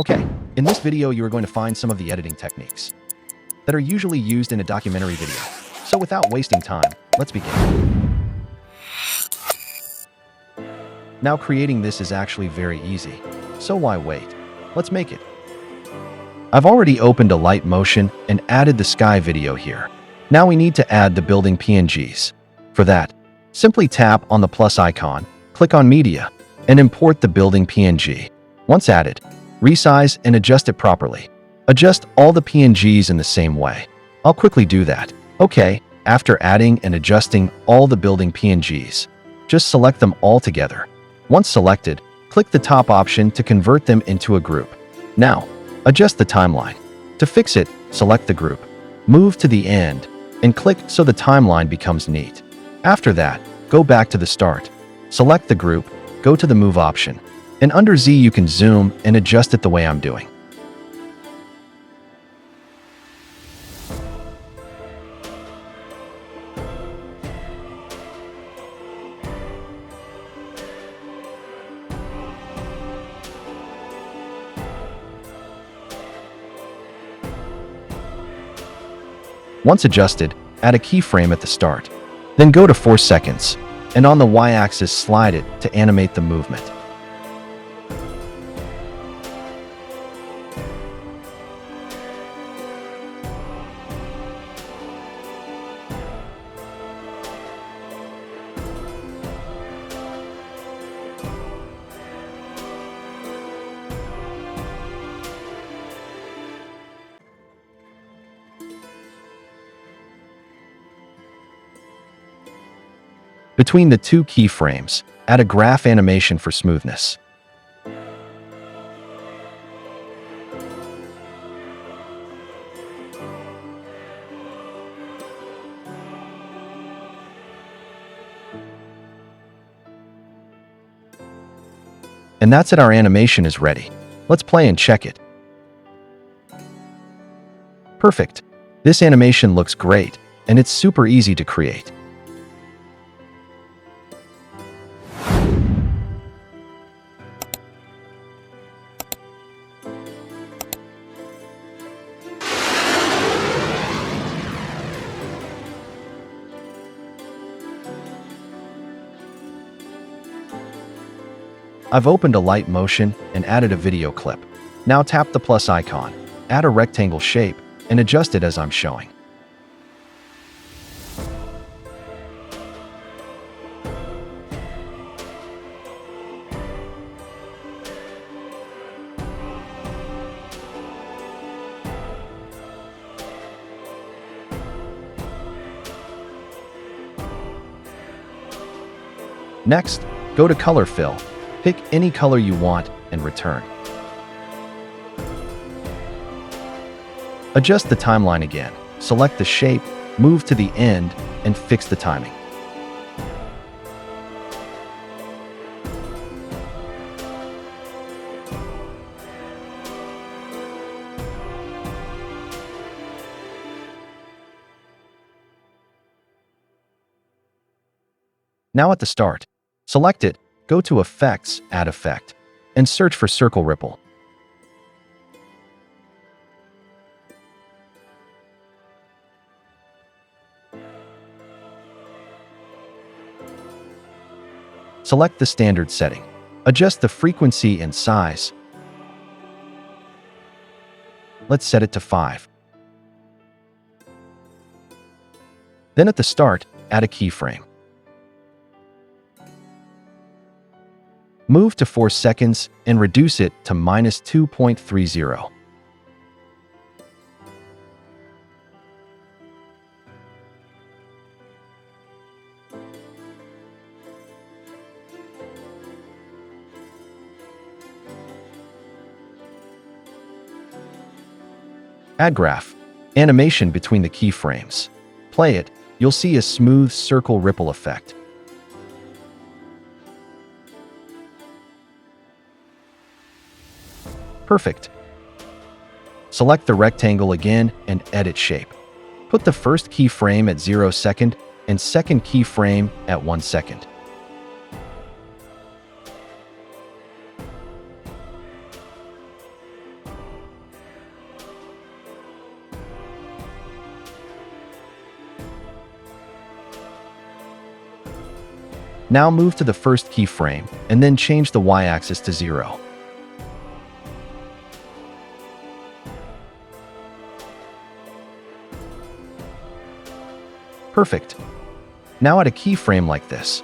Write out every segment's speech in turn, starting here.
Okay, in this video you are going to find some of the editing techniques that are usually used in a documentary video. So without wasting time, let's begin. Now creating this is actually very easy, so why wait? Let's make it. I've already opened a light motion and added the sky video here. Now we need to add the building PNGs. For that, simply tap on the plus icon, click on Media, and import the building PNG. Once added, resize and adjust it properly. Adjust all the PNGs in the same way. I'll quickly do that. Okay, after adding and adjusting all the building PNGs, just select them all together. Once selected, click the top option to convert them into a group. Now, adjust the timeline. To fix it, select the group, move to the end, and click so the timeline becomes neat. After that, go back to the start. Select the group, go to the Move option, and under Z you can zoom and adjust it the way I'm doing. Once adjusted, add a keyframe at the start. Then go to 4 seconds, and on the Y-axis slide it to animate the movement. Between the two keyframes, add a graph animation for smoothness. And that's it, our animation is ready. Let's play and check it. Perfect. This animation looks great, and it's super easy to create. I've opened a light motion and added a video clip. Now tap the plus icon, add a rectangle shape, and adjust it as I'm showing. Next, go to Color Fill. Pick any color you want and return. Adjust the timeline again. Select the shape, move to the end, and fix the timing. Now at the start, select it, go to Effects, Add Effect, and search for Circle Ripple. Select the standard setting. Adjust the frequency and size. Let's set it to 5. Then at the start, add a keyframe. Move to 4 seconds and reduce it to -2.30. Add graph animation between the keyframes. Play it, you'll see a smooth circle ripple effect. Perfect. Select the rectangle again and edit shape. Put the first keyframe at 0 second and second keyframe at 1 second. Now move to the first keyframe and then change the y-axis to 0. Perfect. Now add a keyframe like this.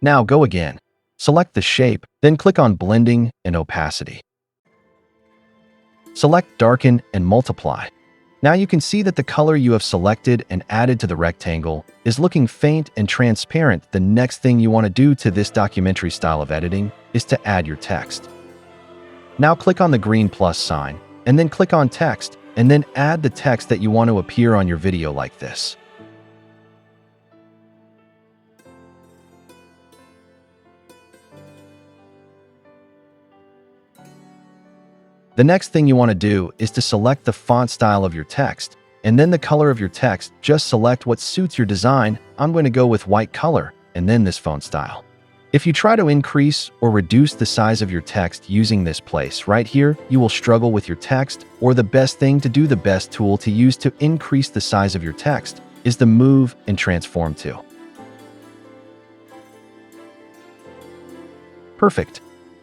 Now go again. Select the shape, then click on Blending and Opacity. Select Darken and Multiply. Now you can see that the color you have selected and added to the rectangle is looking faint and transparent. The next thing you want to do to this documentary style of editing is to add your text. Now click on the green plus sign, and then click on Text, and then add the text that you want to appear on your video like this. The next thing you want to do is to select the font style of your text, and then the color of your text. Just select what suits your design. I'm going to go with white color, and then this font style. If you try to increase or reduce the size of your text using this place right here, you will struggle with your text, or the best thing to do, the best tool to use to increase the size of your text is the Move and Transform tool. Perfect.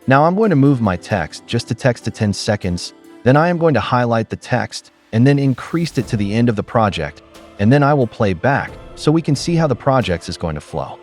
Now I'm going to move my text just to text to 10 seconds. Then I am going to highlight the text and then increase it to the end of the project. And then I will play back so we can see how the project is going to flow.